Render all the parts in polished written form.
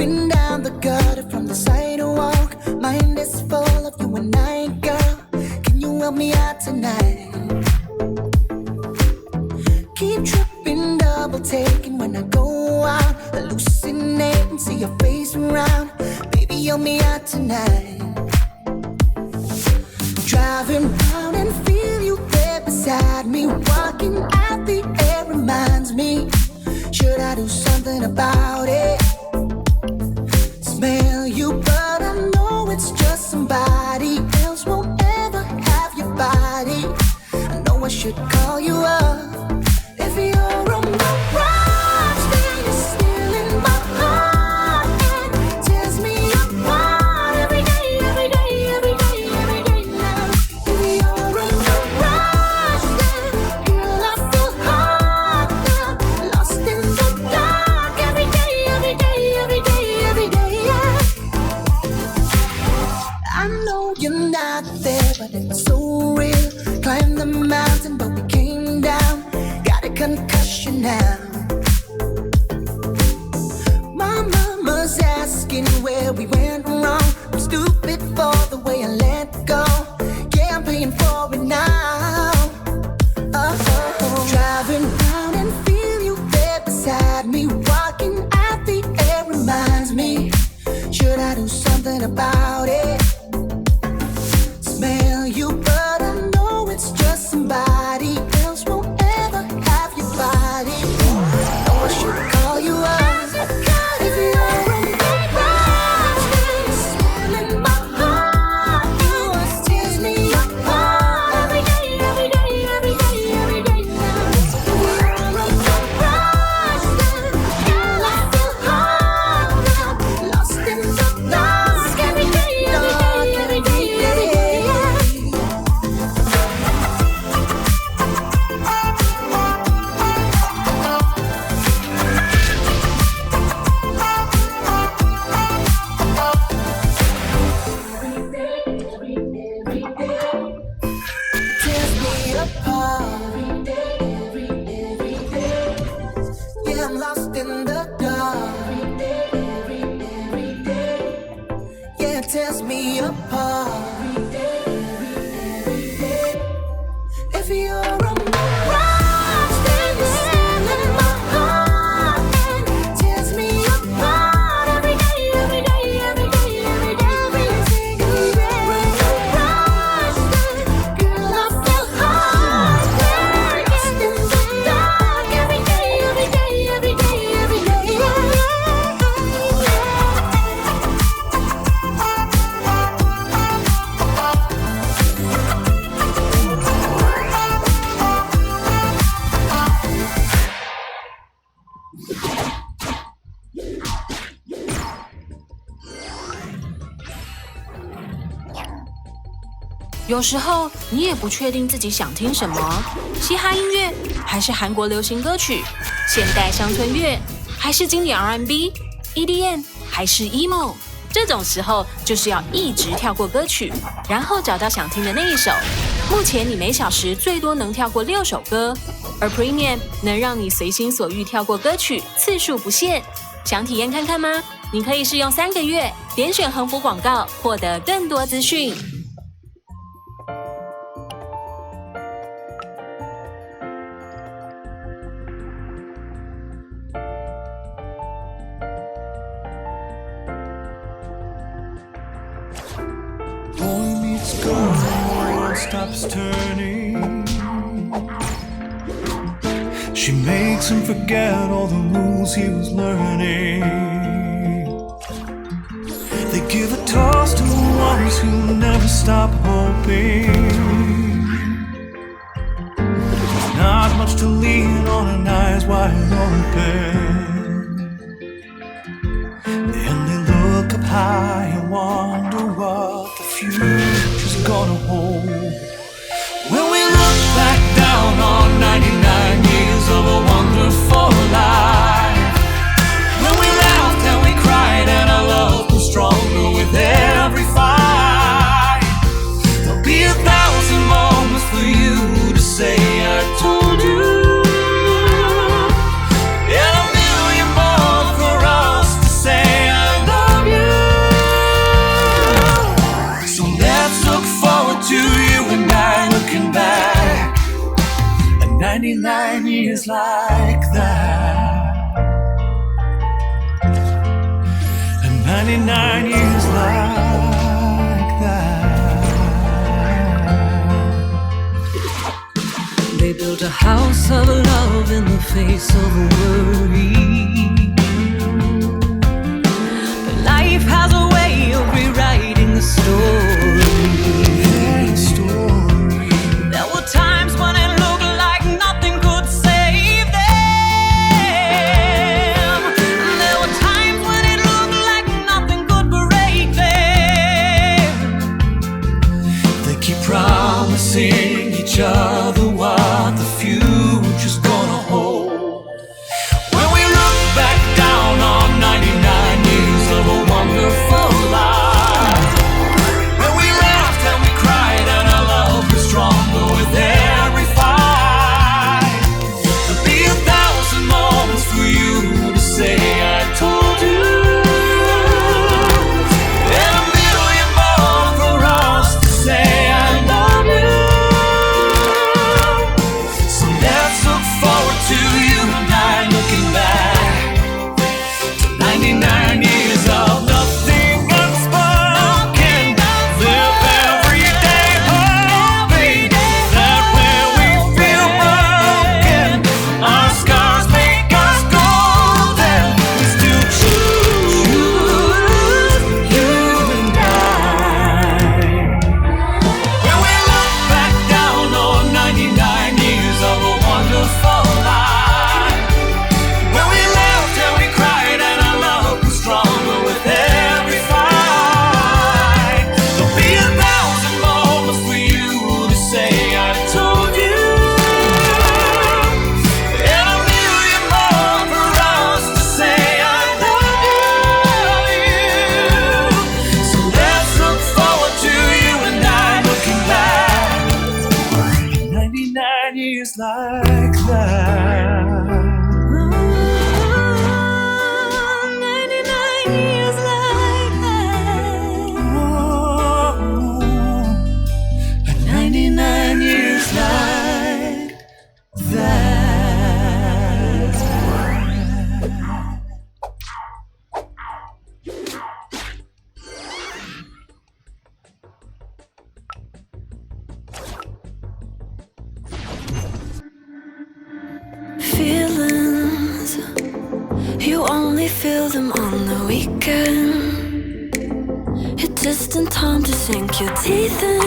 dripping down the gutter from the sidewalk. Mind is full of you and I, girl. Can you help me out tonight? Keep tripping, double taking when I go out. Hallucinating, see your face around. Baby, help me out tonight. Driving round and feel you there beside me. Walking out the air reminds me. Should I do something about it? Smell you, but I know it's just somebody else won't ever have your body. I know I should call you up. If you're on my rocks, then you're still in my heart and tears me apart every day, every day, every day, every day now. If you're on my rocks, then girl, I feel hot now, lost in the dark every day, every day, every day, every day, yeah. I know you're not there, but it's so real. Climb the mountain, but we came down. Got a concussion now. My mama's asking where we went wrong. I'm stupid for the way I let go. Yeah, I'm paying for it now. Oh, driving round and feel you there beside me. Walking out the air reminds me. Should I do something about it? Smell you, but I know it's just somebody else won't ever have your body. Oh, I should call you up. If you're on my rocks, then you're still in my heart. You tears me apart every day, every day, every day, every day now. If you're on my rocks, then girl, I feel hot now, lost in the dark every day, every day, every day, every day, yeah. Tears me apart. Yeah, I'm lost in the dark. Yeah, it tears me apart. If you're on my rocks, then you're still in my heart and tears me apart every day, every day, every day, every day, every single day. Rocks, then girl, I feel hot. Lost in the dark every day, every day, every day, every day, yeah.有时候你也不确定自己想听什么，嘻哈音乐还是韩国流行歌曲，现代乡村乐还是经典 R&B、EDM 还是 emo。这种时候就是要一直跳过歌曲，然后找到想听的那一首。目前你每小时最多能跳过6首歌，而 Premium 能让你随心所欲跳过歌曲，次数不限。想体验看看吗？你可以试用3个月，点选横幅广告获得更多资讯。Boy meets girl, the world stops turning. She makes him forget all the rules he was learning. They give a toss to the ones who never stop hoping. There's not much to lean on and eyes wide open. Then they look up high and wonder what the future's gonna hold. When we look back down on 99 years of a wonderful life, when we laughed and we cried and our love grew stronger with every fight, there'll be 1,000 moments for you to say I told you, and 1,000,000 more for us to say I 99 years like that. And 99 years like that. They built a house of love in the face of worry. But life has a way of rewriting the story. There were times when it looked like nothing could save them. There were times when it looked like nothing could break them. They keep promising each other what the future's gonna hold. When we look back down on 99 years of a wonderful life, when we laughed and we cried and our love grew stronger with every fight, there'll be 1,000 moments for you to say I told you, and 1,000,000 more for us to say I love you. So let's look forward to you and I looking back to 99 years of nothing unspoken. Live every day hoping that when we feel broken, our scars make us golden. We still choose you and I. When we look back down on 99 years of a wonderful life, when we laughed and we cried and our love was stronger with every fight, there'll be 1,000 moments for you to say I told you, and 1,000,000 more for us to say I love you. So let's look forward to you and I looking back 99 years like that. 99 years like that. 99 years like that. Feelings, you only feel them on the weekend. It's just in time to sink your teeth in.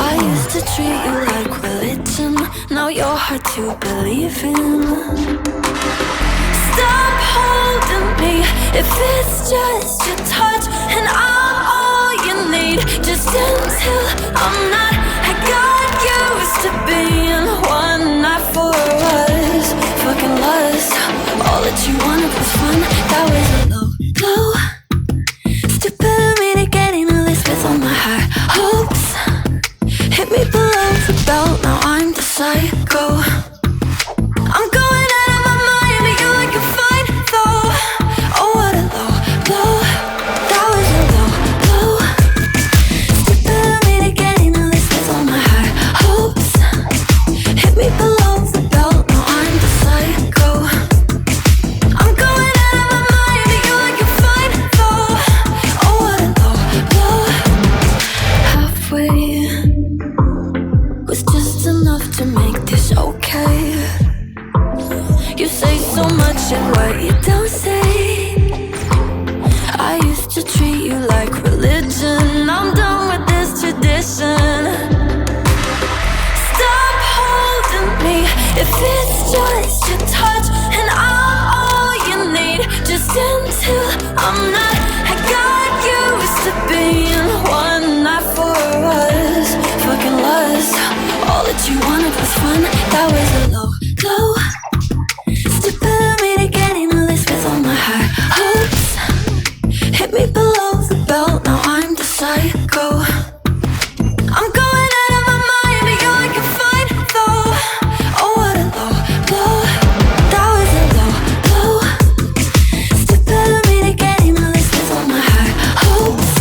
I used to treat you like religion, now you're hard to believe in. Stop holding me if it's just your touch, and I'm all you need. Just until I'm not. I got used to being one night for us. Fucking lust, all that you wanted was fun. That was a low, low. Stupid of me to get into this with all my high hopes. Hit me below the belt, now I'm the psycho. I'm going out of my mind, but you're like a fine though. Oh, what a low, low. That was a low, low. Stupid of me to get into this with all my high hopes. Hit me below the belt, now I'm the psycho. I'm going out of my mind, but you're like a fine though. Oh, what a low, low. Halfway was just enough to make this okay. You say so much and what you don't say. I used to treat you like religion, I'm done with this tradition. Stop holding me if it's just your touch, and I'm all you need. Just until I'm not. I got used to being one night for us. Fucking lust, all that you wanted was fun. That was a low, low. Stupid of me to get into this with all my high hopes. Hit me below the belt, now I'm the psycho. I'm going out of my mind, but you're like a fine though. Oh, what a low, low. That was a low, low. Stupid of me to get into this with all my high hopes.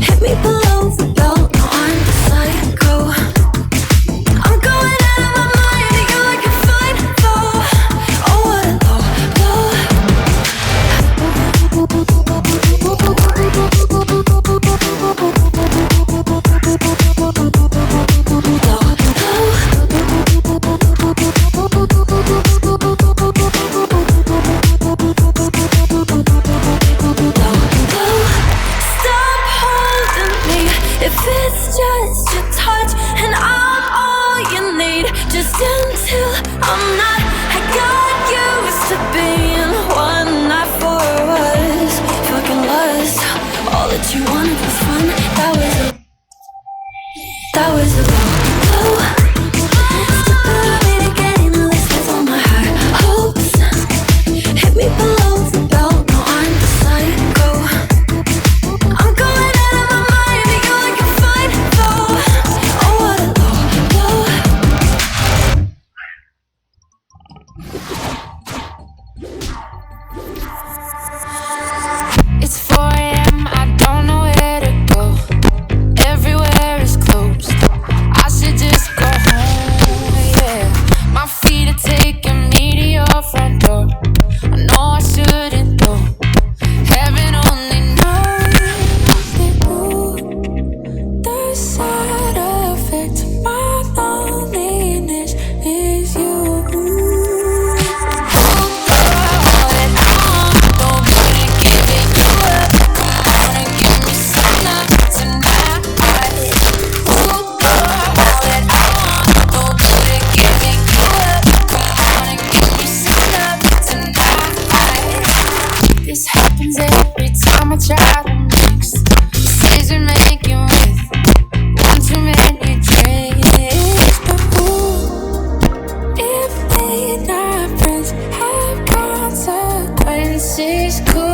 Hit me below the belt, now I'm the psycho. I'm going out of happens every time I try to mix decision making with one too many drinks. But ooh, if we not friends, have consequences. Cool.